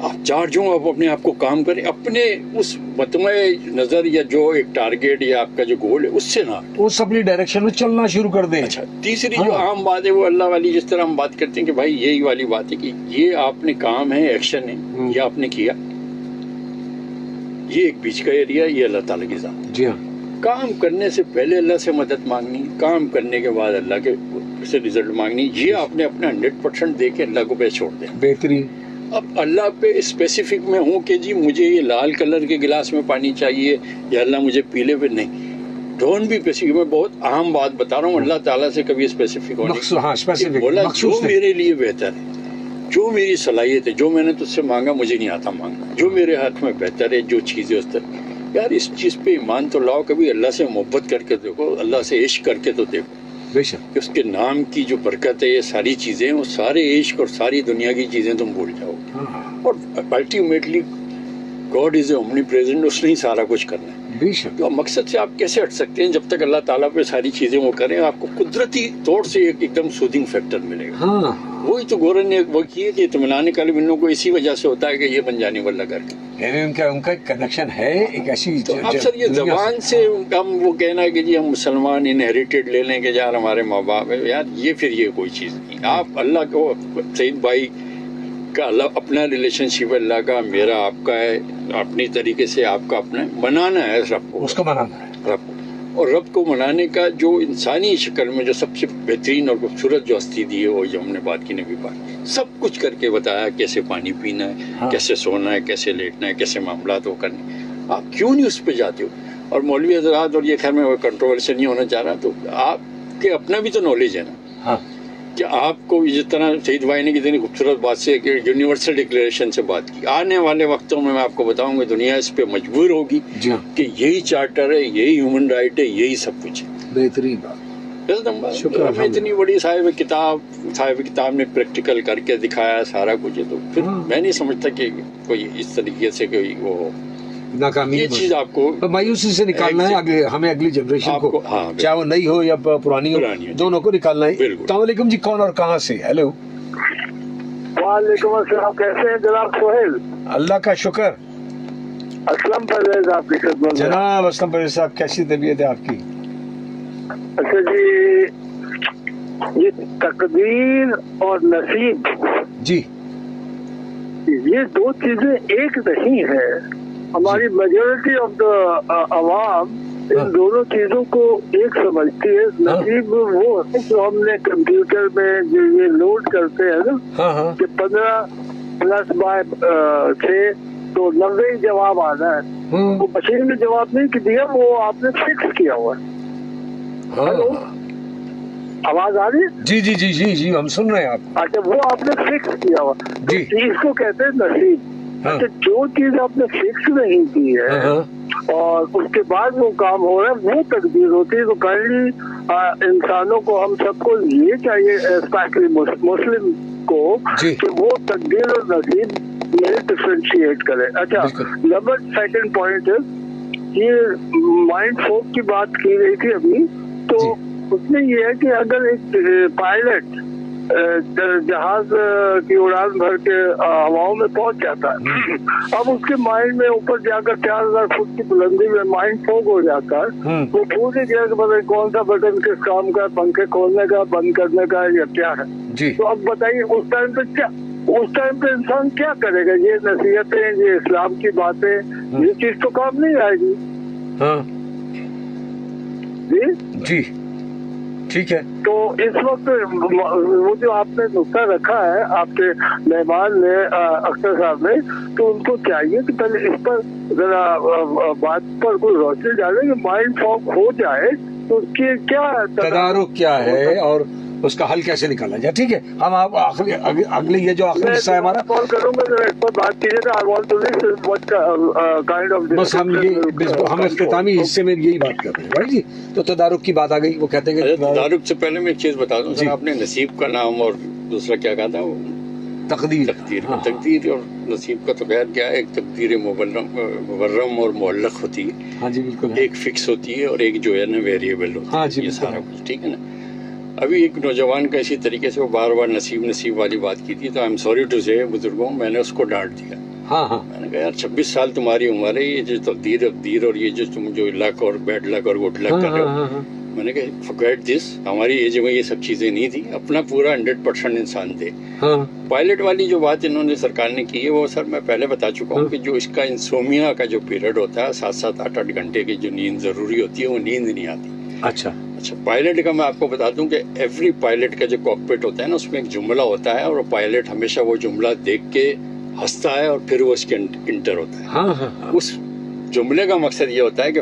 B: آپ چارج ہوں, آپ اپنے آپ کو کام کریں, اپنے اس مطمع نظر یا جو ایک ٹارگیٹ یا آپ کا جو گول ہے اس سے نہ,
A: اس اپنی ڈائریکشن میں چلنا شروع کر دیں.
B: اچھا, تیسری جو عام بات ہے وہ اللہ والی, جس طرح ہم بات کرتے ہیں کہ بھائی یہی والی بات ہے کہ یہ آپ نے کام ہے, ایکشن ہے, یہ آپ نے کیا, یہ ایک بیچ کا ایریا, یہ اللہ تعالیٰ کی ذات.
A: جی ہاں,
B: کام کرنے سے پہلے اللہ سے مدد مانگنی, کام کرنے کے بعد اللہ کے سے رزلٹ مانگنی, یہ آپ نے اپنا 100% دے کے اللہ کو پہ چھوڑ دیں.
A: بہترین.
B: اب اللہ پہ اسپیسیفک میں ہوں کہ جی مجھے یہ لال کلر کے گلاس میں پانی چاہیے یا اللہ مجھے پیلے پہ نہیں, ڈونٹ بی اسپیسیفک. میں بہت اہم بات بتا رہا ہوں, اللہ تعالیٰ سے کبھی اسپیسیفک ہونے, بولا جو میرے لیے بہتر ہے, جو میری صلاحیت ہے, جو میں نے تجھ سے مانگا مجھے نہیں آتا مانگنا, جو میرے ہاتھ میں بہتر ہے, جو چیز ہے اس طرح. یار اس چیز پہ ایمان تو لاؤ, کبھی اللہ سے محبت کر کے دیکھو, اللہ سے عشق کر کے تو دیکھو,
A: بے شک
B: کہ اس کے نام کی جو برکت ہے, یہ ساری چیزیں, وہ سارے عشق اور ساری دنیا کی چیزیں تم بھول جاؤ. اور الٹیمیٹلی گاڈ از اے اومنی پریزنٹ, اس نے ہی سارا کچھ کرنا ہے.
A: بے شک.
B: تو مقصد سے آپ کیسے ہٹ سکتے ہیں؟ جب تک اللہ تعالیٰ پہ ساری چیزیں وہ کریں, آپ کو قدرتی طور سے ایک دم سودنگ فیکٹر ملے گا.
A: ہاں,
B: وہی تو گورن نے وہ کی ہے کہ اطمینان قلب ان لوگوں کو اسی وجہ سے ہوتا ہے کہ یہ بن جانے والا کر کے,
A: یعنی ان کا کنیکشن ہے ایک ایسی.
B: تو اب سر یہ زبان سے ہم وہ کہنا ہے کہ جی ہم مسلمان انہیریٹڈ لے لیں کہ یار ہمارے ماں باپ ہے, یار یہ پھر یہ کوئی چیز نہیں. آپ اللہ کو, سعید بھائی کا اللہ اپنا ریلیشن شپ اللہ کا, میرا آپ کا ہے, اپنی طریقے سے آپ کا اپنا منانا ہے رب کو,
A: اس کو منانا ہے
B: رب کو. اور رب کو منانے کا جو انسانی شکل میں جو سب سے بہترین اور خوبصورت جو ہستی دی ہے, وہ جو ہم نے بات کی, نبی پاک سب کچھ کر کے بتایا, کیسے پانی پینا ہے, کیسے سونا ہے, کیسے لیٹنا ہے, کیسے معاملات وہ کرنے. آپ کیوں نہیں اس پہ جاتے ہو؟ اور مولوی حضرات, اور یہ خیر میں کنٹروورسی نہیں ہونا چاہ رہا, تو آپ کے اپنا بھی تو نالج ہے نا, کہ آپ کو جس طرح سعید بھائی نے کتنی خوبصورت بات سے کہ یونیورسل ڈکلیریشن سے بات کی, آنے والے وقتوں میں آپ کو بتاؤں گا دنیا اس پہ مجبور ہوگی کہ یہی چارٹر ہے, یہی ہیومن رائٹ ہے, یہی سب کچھ ہے.
A: بہترین بات.
B: ہمیں اتنی بڑی صاحب کتاب نے پریکٹیکل کر کے دکھایا سارا کچھ ہے, تو پھر میں نہیں سمجھتا کہ کوئی اس طریقے سے کوئی وہ
A: ناکامی,
B: یہ چیز آپ کو
A: مایوسی سے نکالنا ہے. ہمیں اگلی جنریشن کو, چاہے وہ نئی ہو یا پرانی ہو, دونوں کو نکالنا ہے. السلام علیکم جی, کون اور کہاں سے؟ ہیلو.
C: وعلیکم السلام, کیسے ہیں جناب سہیل؟
A: اللہ کا شکر.
C: اسلم پرویز آپ کی خدمت.
A: جناب اسلم پرویز صاحب, کیسی طبیعت ہے آپ کی؟
C: اچھا جی, یہ تقدیر اور نصیب
A: جی,
C: یہ دو چیزیں ایک نہیں ہے. ہماری میجورٹی آف دا عوام ان دونوں چیزوں کو ایک سمجھتی ہے. نصیب وہ ہے جو ہم نے کمپیوٹر میں جو یہ لوڈ کرتے ہیں نا, کہ 15+6 تو 90 جواب آنا ہے, وہ مشین نے جواب نہیں دیا, وہ آپ نے فکس کیا ہوا ہے. ہلو, آواز آ رہی ہے؟
A: جی جی جی جی جی, ہم سن رہے ہیں آپ.
C: اچھا, وہ آپ نے فکس کیا ہوا جی, اس کو کہتے ہیں نصیب. اچھا, جو چیز آپ نے فکس نہیں کی ہے اور اس کے بعد وہ کام ہو رہا ہے, وہ تقدیر ہوتی ہے. تو کائنڈلی انسانوں کو, ہم سب کو یہ چاہیے اسپیشلی مسلم کو, کہ وہ تقدیر اور نصیب میں ڈفرینشیٹ کرے. اچھا, نمبر سیکنڈ پوائنٹ ہے, یہ مائنڈ فوک کی بات کی گئی تھی ابھی, تو اس میں یہ ہے کہ اگر ایک پائلٹ جہاز کی اڑان بھر کے ہواؤں میں پہنچ جاتا ہے, اب اس کے مائنڈ میں اوپر جا کر 4000 فٹ کی بلندی میں مائنڈ فوگ ہو جاتا ہے, وہ بھول ہی گیا کہ پتہ کون سا بٹن کس کام کا, پنکھے کھولنے کا, بند کرنے کا, یا کیا ہے. تو اب بتائیے اس ٹائم پہ انسان کیا کرے گا؟ یہ نصیحتیں, یہ اسلام کی باتیں, یہ چیز تو کام نہیں آئے گی.
A: جی ٹھیک ہے. تو
C: اس وقت وہ جو آپ نے نقطہ رکھا ہے آپ کے مہمان نے, اختر صاحب نے, تو ان کو چاہیے کہ پہلے اس پر ذرا بات پر کوئی روشنی ڈالے کہ مائنڈ فوگ ہو جائے تو اس کی کیا
A: تدارک کیا ہے اور اس کا حل کیسے نکالا جائے. ٹھیک ہے, ہم آپ اگلے یہ جو آخری حصہ ہے ہمارا
C: کال کروں گا, ذرا اس پر بات کیجیے گا.
A: بس ہم اختتامی حصے میں یہی بات کر رہے ہیں بھائی جی. تو تدارک کی بات آ گئی, وہ کہتے ہیں کہ
B: تدارک سے پہلے میں ایک چیز بتا دوں, آپ نے نصیب کا نام اور دوسرا کیا کہا تھا, وہ
A: تقدیر.
B: تقدیر اور نصیب کا تو خیر کیا ہے, ایک تقدیر مبرم اور معلق ہوتی ہے.
A: ہاں جی بالکل,
B: ایک فکس ہوتی ہے اور ایک جو ہے نا ویریبل ہوتی ہے.
A: ہاں جی,
B: یہ سارا کچھ ٹھیک ہے نا. ابھی ایک نوجوان کا اسی طریقے سے وہ بار بار نصیب والی بات کی تھی, تو آئی ایم سوری ٹو سے بزرگوں, میں نے اس کو ڈانٹ دیا.
A: ہاں ہاں
B: میں نے کہا یار 26 سال تمہاری عمر ہے, یہ جو تقدیر اور یہ جو تم جو لک اور بیڈ لک اور گڈ لک کر رہے ہو, میں نے کہا forget this, ہماری ایج میں یہ سب چیزیں نہیں تھی, اپنا پورا 100% انسان تھے. پائلٹ والی جو بات انہوں نے سرکار نے کی ہے وہ سر میں پہلے بتا چکا ہوں کہ جو اس کا انسومیا کا جو پیریڈ ہوتا ہے 7-7 8-8 گھنٹے کی جو نیند ضروری ہوتی ہے وہ نیند نہیں آتی.
A: اچھا
B: پائلٹ کا میں آپ کو بتا دوں کہ ایوری پائلٹ کا جو کاکپٹ ہوتا ہے نا اس میں ایک جملہ ہوتا ہے, اور وہ پائلٹ ہمیشہ وہ جملہ دیکھ کے ہنستا ہے اور پھر وہ اس کے انٹر ہوتا ہے. اس جملے کا مقصد یہ ہوتا ہے کہ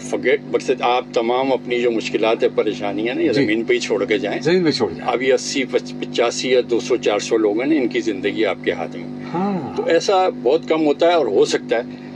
B: مقصد آپ تمام اپنی جو مشکلات ہے پریشانیاں نا یہ زمین پہ ہی چھوڑ کے جائیں.
A: زمین پہ چھوڑ جائیں.
B: اب یہ 80-85 یا 200-400 لوگ ہیں ان کی زندگی آپ کے ہاتھ میں, تو ایسا بہت کم ہوتا ہے اور ہو سکتا ہے.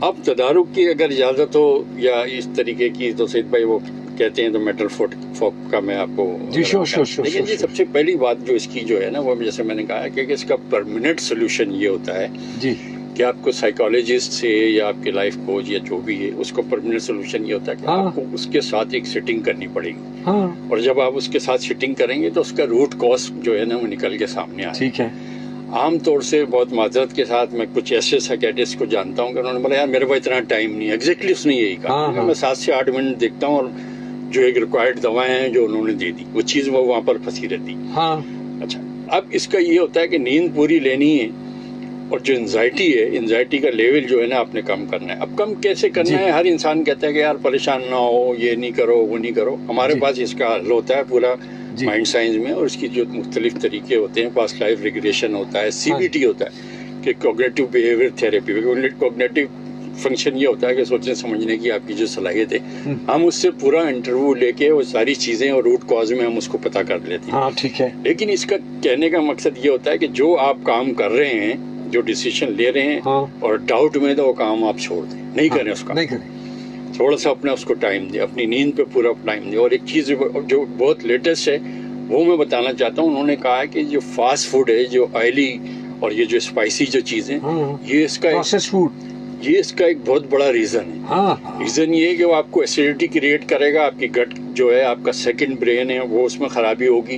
B: اب تدارک کی اگر اجازت ہو یا اس طریقے کی تو سید بھائی وہ کہتے ہیں تو میٹل فوک کا میں آپ کو لیکن جی سب سے پہلی بات جو اس کی جو ہے نا وہ جیسے میں نے کہا کہ اس کا پرماننٹ سولوشن یہ ہوتا ہے
A: جی
B: کہ آپ کو سائیکالوجسٹ سے یا آپ کے لائف کوچ یا جو بھی ہے اس کو پرماننٹ سولوشن یہ ہوتا ہے کہ آپ کو اس کے ساتھ ایک سیٹنگ کرنی پڑے گی, اور جب آپ اس کے ساتھ سیٹنگ کریں گے تو اس کا روٹ کاز جو ہے نا وہ نکل کے سامنے آئے.
A: ٹھیک ہے.
B: عام طور سے بہت معذرت کے ساتھ میں کچھ ایسے سائیکیٹرسٹ کو جانتا ہوں کہ انہوں نے بولا یار میرے پاس اتنا ٹائم نہیں ہے. ایگزیکٹلی اس نے یہی کہا, میں 7 سے 8 منٹ دیکھتا ہوں اور جو ایک ریکوائرڈ دوائیں ہیں جو انہوں نے دے دی وہ چیز وہ وہاں پر پھنسی رہتی. اچھا اب اس کا یہ ہوتا ہے کہ نیند پوری لینی ہے, اور جو انزائٹی ہے انزائٹی کا لیول جو ہے نا آپ نے کم کرنا ہے. اب کم کیسے کرنا ہے؟ ہر انسان کہتا ہے کہ یار پریشان نہ ہو, یہ نہیں کرو وہ نہیں کرو. ہمارے پاس اس کا حل ہوتا ہے پورا مائنڈ سائنس میں, اور اس کی جو مختلف طریقے ہوتے ہیں, پاس لائف ریگریشن ہوتا ہے, CBT ہوتا ہے کہ cognitive behaviour therapy. Cognitive function یہ ہوتا ہے کہ سوچنے سمجھنے کی آپ کی جو صلاحیت ہے ہم اس سے پورا انٹرویو لے کے وہ ساری چیزیں اور روٹ کاز میں ہم اس کو پتہ کر لیتے ہیں.
A: ٹھیک ہے.
B: لیکن اس کا کہنے کا مقصد یہ ہوتا ہے کہ جو آپ کام کر رہے ہیں, جو ڈیسیشن لے رہے ہیں اور ڈاؤٹ میں تو وہ کام آپ چھوڑ دیں, نہیں کریں اس کا, تھوڑا سا اپنا اس کو ٹائم دیں, اپنی نیند پہ پورا ٹائم دیں. اور ایک چیز جو بہت لیٹسٹ ہے وہ میں بتانا چاہتا ہوں, انہوں نے کہا ہے کہ جو فاسٹ فوڈ ہے, جو آئلی اور یہ جو اسپائسی جو چیزیں یہ اس کا ایک بہت بڑا ریزن ہے. ریزن یہ ہے کہ وہ آپ کو ایسیڈیٹی کریٹ کرے گا, آپ کی گٹ جو ہے آپ کا سیکنڈ برین ہے وہ اس میں خرابی ہوگی,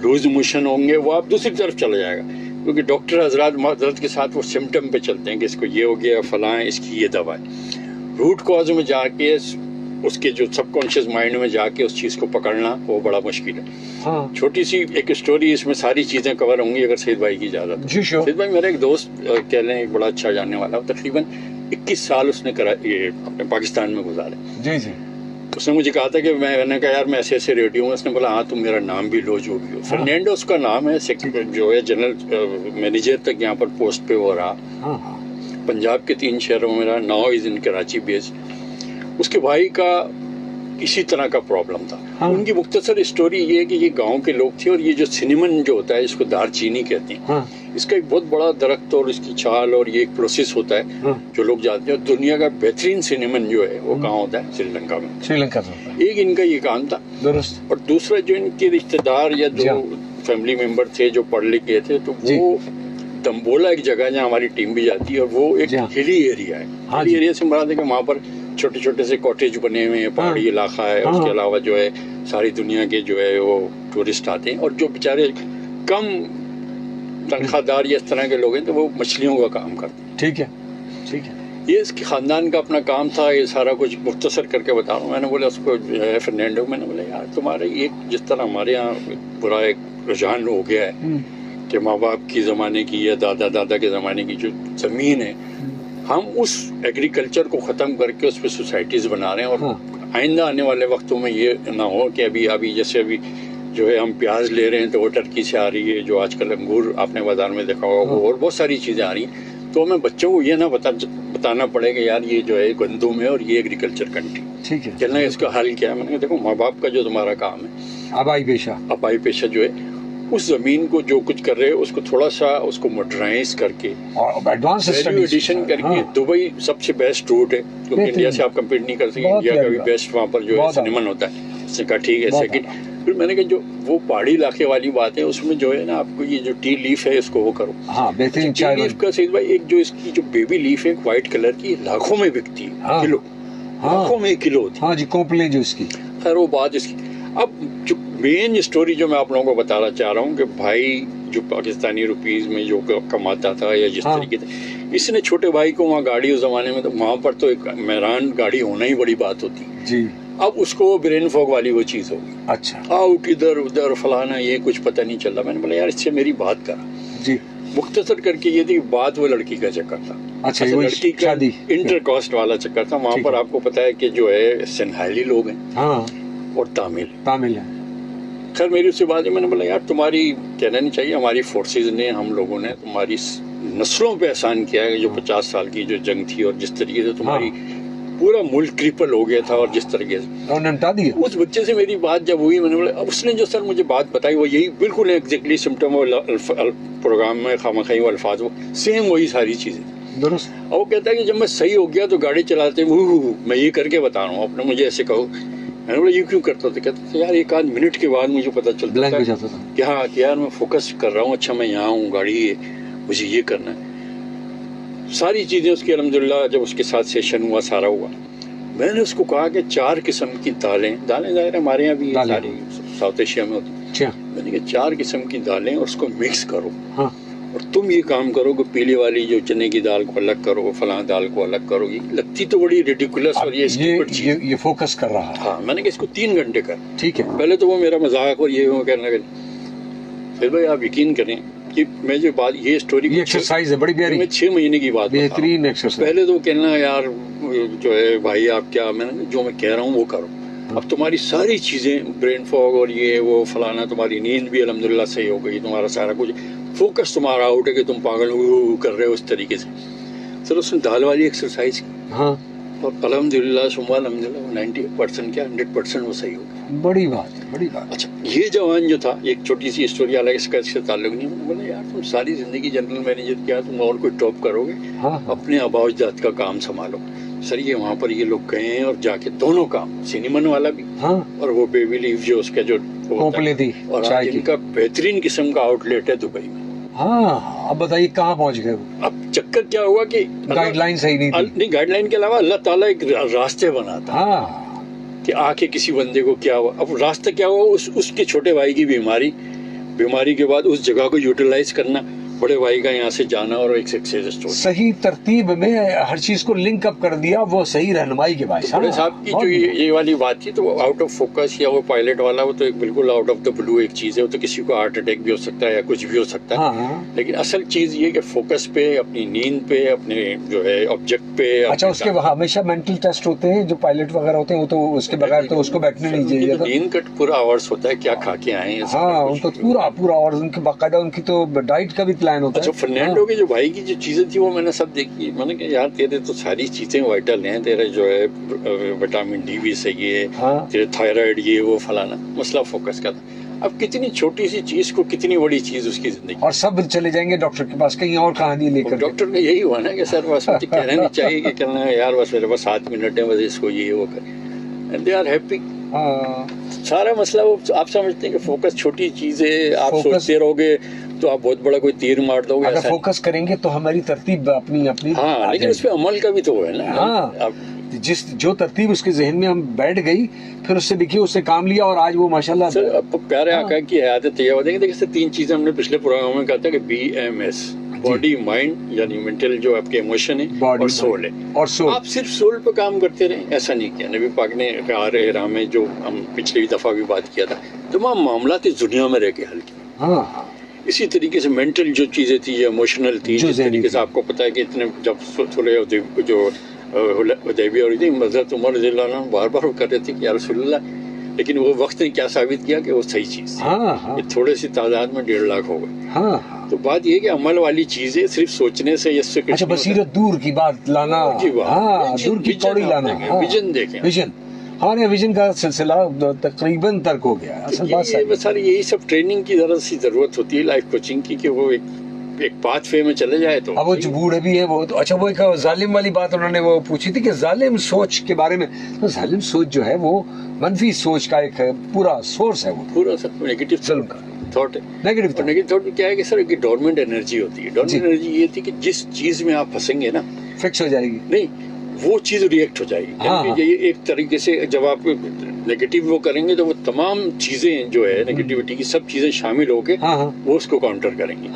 B: لوز موشن ہوں گے, وہ آپ دوسری طرف چلا جائے گا. کیونکہ ڈاکٹر حضرات معذرت کے ساتھ وہ سمٹم پہ چلتے ہیں کہ اس کو یہ ہو گیا فلاں, اس کی یہ دوا ہے. روٹ کاز میں جا کے اس کے جو سب کانشیس مائنڈ میں جا کے اس چیز کو پکڑنا وہ بڑا مشکل ہے. چھوٹی سی ایک اسٹوری, اس میں ساری چیزیں کور ہوں گی اگر سید بھائی کی اجازت. سید بھائی میرا ایک دوست کہہ لیں ایک بڑا اچھا جاننے والا, تقریباً 21 سال اس نے اپنے پاکستان میں گزارے.
A: جی جی.
B: اس نے مجھے کہا تھا کہ میں نے کہا یار میں ایسے ایسے ریڈیو ہوں. اس نے بولا ہاں تم میرا نام بھی لو جو بھی ہو. فرنینڈو اس کا نام ہے, جو ہے جنرل مینیجر تک یہاں پر پوسٹ پہ ہو رہا. پنجاب کے 3 شہروں میں رہا. ناؤ از ان کراچی بیس. اس کے بھائی کا اسی طرح کا پرابلم تھا. ان کی مختصر اسٹوری یہ ہے کہ یہ گاؤں کے لوگ تھے, اور یہ جو سنیمن جو ہوتا ہے اس کو دار چینی کہتے ہیں, اس کا ایک بہت بڑا درخت اور اس کی چھال اور یہ ایک پروسیس ہوتا ہے جو لوگ جانتے ہیں. دنیا کا بہترین سنیمن جو ہے وہ کہاں ہوتا ہے؟ سری لنکا میں. ایک ان کا یہ کام تھا. اور دوسرا جو ان کے رشتے دار یا جو فیملی ممبر تھے جو پڑھ لکھ گئے تھے, تو وہ دمبولا ایک جگہ جہاں ہماری ٹیم بھی جاتی ہے, اور وہ ایک ہلی ایریا ہے. ہلی ایریا سے مراد ہے کہ وہاں پر چھوٹے چھوٹے سے کاٹیج بنے ہوئے ہیں, پہاڑی علاقہ ہے. اس کے علاوہ جو ہے ساری دنیا کے جو ہے وہ ٹورسٹ آتے ہیں, اور جو بیچارے کم تنخواہ دار یا اس طرح کے لوگ ہیں تو وہ مچھلیوں کا کام کرتے ہیں.
A: ٹھیک ہے ٹھیک ہے.
B: یہ اس کے خاندان کا اپنا کام تھا. یہ سارا کچھ مختصر کر کے بتا رہا ہوں. میں نے بولا اس کو جو ہے فرنینڈو, میں نے بولا یار تمہارے ایک جس طرح ہمارے یہاں برا ایک رجحان ہو گیا ہے کہ ماں باپ کی زمانے کی یا دادا کے زمانے کی جو زمین ہے, ہم اس ایگریکلچر کو ختم کر کے اس پہ سوسائٹیز بنا رہے ہیں. اور آئندہ آنے والے وقتوں میں یہ نہ ہو کہ ابھی جیسے ابھی جو ہے ہم پیاز لے رہے ہیں تو وہ ٹرکی سے آ رہی ہے, جو آج کل انگور آپ نے بازار میں دیکھا ہوگا, وہ اور بہت ساری چیزیں آ رہی ہیں. تو ہمیں بچوں کو یہ نہ بتانا پڑے کہ یار یہ جو ہے گندم ہے اور یہ ایگریکلچر کنٹری. ٹھیک ہے. چلنا اس کا حل کیا ہے؟ میں نے کہا دیکھو ماں باپ کا جو تمہارا کام ہے آبائی پیشہ جو ہے, اس زمین کو جو کچھ کر رہے اس کو تھوڑا سا اس کو ماڈرنائز کر کے ویلیو ایڈیشن کر کے. دبئی سب سے بیسٹ روٹ ہے کیونکہ انڈیا سے آپ کمپیٹ نہیں کر سکیں. انڈیا کا بھی بیسٹ وہاں پر جو ہے سنیمن ہوتا ہے. اس نے کہا ٹھیک ہے. سیکنڈ پھر میں نے کہا جو وہ پہاڑی علاقے والی بات ہے اس میں جو ہے نا آپ کو یہ جو ٹی لیف ہے اس کو وہ کرو. ٹی لیف کا سید بھائی ایک جو اس کی جو بیبی لیف ہے وائٹ کلر کی, لاکھوں میں بکتی ہے, کلو لاکھوں میں کلو ہوتی ہے.
A: کونپلیں جو اس کی.
B: خیر وہ بات اس کی. اب جو مین اسٹوری جو میں آپ لوگوں کو بتانا چاہ رہا ہوں کہ بھائی جو پاکستانی روپیز میں جو کماتا تھا یا جس طریقے سے, اس نے چھوٹے بھائی کو وہاں گاڑی اس زمانے میں تو وہاں پر تو ایک میران گاڑی ہونا ہی بڑی بات ہوتی
A: جی.
B: اب اس کو برین فوگ والی وہ چیز ہوگی,
A: اچھا
B: آؤٹ ادھر ادھر فلانا یہ کچھ پتہ نہیں چل رہا. میں نے بولا یار اس سے میری بات کرا.
A: جی.
B: مختصر کر کے یہ تھی بات, وہ لڑکی کا چکر تھا.
A: اچھا
B: لڑکی کا
A: شادی
B: انٹر کاسٹ والا چکر تھا. وہاں پر آپ کو پتا ہے کہ جو ہے سنہالی لوگ ہیں
A: ہاں
B: اور تامل
A: ہے.
B: خیر میری اس سے بات ہے, میں نے بولا یار تمہاری کہنا نہیں چاہیے, ہماری فورسز نے, ہم لوگوں نے تمہاری نسلوں پہ احسان کیا ہے. جو 50 سال کی جو جنگ تھی اور جس طریقے سے تمہاری پورا ملک کرپل ہو گیا تھا اور جس طریقے سے
A: نمٹا دیا.
B: اس بچے سے میری بات جب ہوئی, میں نے بولا اب اس نے جو سر مجھے بات بتائی وہ یہی بالکل ایگزیکٹلی سمٹم پروگرام میں خامخواہی وہ الفاظ وہ سیم وہی ساری چیزیں
A: درست.
B: اور وہ کہتا ہے کہ جب میں صحیح ہو گیا تو گاڑی چلاتے میں یہ کر کے بتا رہا ہوں, اپنے مجھے ایسے کہو. میں نے بولا یہ کیوں کرتا تھا؟ کہتا تھا یار ایک آدھ منٹ کے بعد مجھے پتا چلتا تھا کہ ہاں کہ یار میں فوکس کر رہا ہوں, اچھا میں یہاں ہوں, گاڑی ہے, مجھے یہ کرنا ہے. ساری چیزیں اس کی الحمدللہ جب اس کے ساتھ سیشن ہوا سارا ہوا, میں نے اس کو کہا کہ 4 قسم کی دالیں ظاہر ہمارے یہاں بھی ساری ساؤتھ ایشیا میں ہوتی ہیں. میں نے کہا 4 قسم کی دالیں اور اس کو مکس کرو, اور تم یہ کام کرو کہ پیلی والی جو چنے کی دال کو الگ کرو, فلاں دال کو الگ کرو. یہ لگتی تو بڑی ریڈیکولس اور
A: یہ فوکس کر رہا ہے.
B: ہاں میں نے کہا اس کو 3 گھنٹے کر.
A: ٹھیک ہے.
B: پہلے تو وہ میرا مذاق اور یہ کہنے لگے. پھر بھائی آپ یقین کریں کہ میں جو بات یہ اسٹوری
A: ایکسرسائز ہے بڑی پیاری,
B: میں 6 مہینے کی بات
A: بہترین ایکسرسائز.
B: پہلے تو کہنا یار جو ہے بھائی آپ کیا, میں نے جو میں کہہ رہا ہوں وہ کرو. اب تمہاری ساری چیزیں برین فوگ اور یہ وہ فلانا, تمہاری نیند بھی الحمدللہ صحیح ہو گئی, تمہارا سارا کچھ فوکس تمہارا آؤٹ ہے کہ تم پاگل کر رہے ہو اس طریقے سے. سر اس نے دال والی ایکسرسائز کی اور الحمدللہ الحمدللہ 90% کیا 100% وہ صحیح ہو گیا.
A: بڑی بات ہے, بڑی بات.
B: اچھا یہ جوان جو تھا, ایک چھوٹی سی اسٹوری الگ اس کا اس سے تعلق نہیں. میں نے بولا یار تم ساری زندگی جنرل مینیجر کیا, تم اور کوئی ٹاپ کرو گے, اپنے آباء و اجداد کا کام سنبھالو. سر یہ وہاں پر یہ لوگ گئے ہیں اور جا کے دونوں کام, سینیمن والا بھی اور وہ بیبی لیف جو اس کا جو
A: تھی
B: اور ان کا بہترین قسم کا آؤٹ لیٹ ہے دبئی میں.
A: اب بتائیے کہاں پہنچ گئے.
B: اب چکر کیا ہوا کہ
A: گائیڈ لائن صحیح نہیں,
B: گائیڈ لائن کے علاوہ اللہ تعالیٰ ایک راستے بناتا کہ آ کے کسی بندے کو کیا ہوا. اب راستہ کیا ہوا, اس کے چھوٹے بھائی کی بیماری کے بعد اس جگہ کو یوٹیلائز کرنا, بڑے بھائی کا یہاں سے جانا اور ایک سکسیس اسٹوری
A: صحیح ترتیب میں ہر چیز کو لنک اپ کر دیا. وہ صحیح رہنمائی کے باعث
B: بڑے صاحب کی جو یہ والی بات تھی تو وہ آؤٹ آف فوکس یا وہ پائلٹ والا وہ تو ایک بالکل آؤٹ آف دا بلو ایک چیز ہے. وہ تو کسی کو ہارٹ اٹیک بھی ہو سکتا ہے یا کچھ بھی ہو سکتا ہے, لیکن اصل چیز یہ کہ فوکس پہ, اپنی نیند پہ, اپنے جو ہے آبجیکٹ پہ.
A: اچھا اس کے ہمیشہ مینٹل ٹیسٹ ہوتے ہیں جو پائلٹ وغیرہ ہوتے ہیں, وہ تو اس کے بغیر تو اس کو بیٹھنے نہیں چاہیے.
B: نیند کا پورا آورس ہوتا ہے, کیا کھا کے آئے ہیں.
A: ان کو پورا اور ان کی باقاعدہ ان کی تو ڈائٹ کا بھی پلان ہوتا ہے.
B: فرنینڈو کے جو بھائی کی جو چیزیں تھی وہ میں نے سب دیکھی. میں نے کہا یار تیرے تو ساری چیزیں وائٹل ہیں, تیرے جو ہے وٹامن ڈی بھی صحیح ہے, تیرے تھائرائڈ یہ وہ فلانا. مسئلہ فوکس کا تھا. اب کتنی چھوٹی سی چیز کو کتنی بڑی چیز اس کی زندگی,
A: اور سب چلے جائیں گے ڈاکٹر کے پاس, کہیں اور کہانی لے کر.
B: ڈاکٹر کا یہی ہوا نا کہ سر بس مجھے کہنا نہیں چاہیے کہ کرنا ہے یار, بس میرے پاس 7 منٹ ہے, بس اس کو یہ وہ کریں, اینڈ دے آر ہیپی. سارا مسئلہ وہ آپ سمجھتے ہیں کہ فوکس چھوٹی چیز ہے, آپ سوچتے رہو گے تو آپ بہت بڑا کوئی تیر مار دو گے.
A: اگر فوکس کریں گے تو ہماری ترتیب اپنی
B: لیکن اس پہ عمل کا بھی تو ہے نا.
A: جو ترتیب اس کے ذہن میں ہم بیٹھ گئی, پھر اس سے دیکھیے اس سے کام لیا, اور آج وہ ماشاءاللہ
B: پیارے آقا کی حیات طیبہ دیکھیں. دیکھیں 3 چیزیں ہم نے پچھلے پروگرام میں کہا تھا کہ BMS, باڈی مائنڈ یعنی مینٹل جو آپ کے ایموشن ہے, اور سول ہے. اور آپ صرف سول پہ کام کرتے رہیں, ایسا نہیں کیا. نبی پاک نے احرام میں جو ہم پچھلی دفعہ بھی بات کیا تھا, تمام معاملات اس دنیا میں رہ کے حل کیے. اسی طریقے سے مینٹل جو چیزیں تھی, یہ ایموشنل تھی, جس طریقے سے آپ کو پتا ہے کہ اتنے جب صلح جو حدیبیہ ہو رہی تھی, حضرت عمر رضی اللہ عنہ بار بار کر رہے تھے کہ یا رسول اللہ, لیکن وہ وقت نے کیا ثابت کیا کہ وہ صحیح چیز تھی. تھوڑے سی تعداد میں 1.5 لاکھ ہو گئے. تو بات یہ کہ عمل والی چیزیں صرف سوچنے سے اس سے
A: اچھا بصیرت دور کی بات لانا, دور کی پوڑی لانا,
B: ویژن دیکھیں.
A: ویژن کا سلسلہ تقریباً ترک ہو گیا. اصل بات
B: ساری یہی سب ٹریننگ کی ضرورت ہوتی ہے, لائف کوچنگ کی, کہ وہ ایک پاتھ وے میں چلے جائے. تو
A: اب وہ جو بوڑھے بھی ہیں وہ تو اچھا, وہ ایک ظالم والی بات انہوں نے وہ پوچھی تھی کہ ظالم سوچ کے بارے میں. تو ظالم سوچ جو ہے وہ منفی سوچ کا ایک پورا سورس ہے, وہ
B: پورا سب نیگیٹو تھاٹ ہے. نیگیٹو تھاٹ کیا ہے کہ سر ایک ڈورمنٹ انرجی ہوتی ہے. ڈورمنٹ انرجی یہ تھی کہ جس چیز میں آپ پھنسیں گے نا
A: فکس ہو جائے گی.
B: نہیں, وہ چیز ریئیکٹ ہو جائے گی. یعنی یہ ایک طریقے سے جب آپ نیگیٹو وہ کریں گے تو وہ تمام چیزیں جو ہے نیگیٹیوٹی کی سب چیزیں شامل ہو کے وہ اس کو کاؤنٹر کریں گی.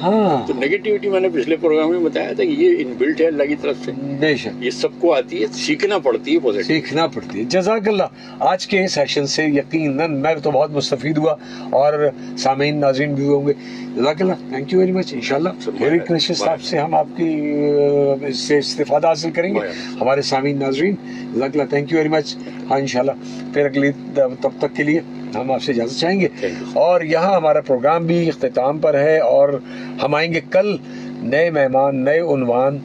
B: تو نیگیٹیوٹی میں نے پچھلے پروگرام میں بتایا تھا کہ یہ ان بلٹ ہے اللہ کی طرف سے,
A: بے شک
B: یہ سب کو آتی ہے, سیکھنا پڑتی ہے پازیٹیو,
A: سیکھنا پڑتی ہے. جزاک اللہ. آج کے سیشن سے یقیناً میں تو بہت مستفید ہوا اور سامعین ناظرین بھی ہوں گے. جزاک اللہ, تھینک یو ویری مچ. انشاءاللہ ایرک نشید صاحب سے ہم آپ کی اس سے استفادہ حاصل کریں گے, ہمارے سامعین ناظرین. جزاک اللہ, تھینک یو ویری مچ. ہاں انشاءاللہ پھر اگلی تب تک کے لیے ہم آپ سے اجازت چاہیں گے. اور یہاں ہمارا پروگرام بھی اختتام پر ہے اور ہم آئیں گے کل نئے مہمان, نئے عنوان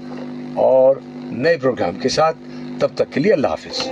A: اور نئے پروگرام کے ساتھ. تب تک کے لیے اللہ حافظ.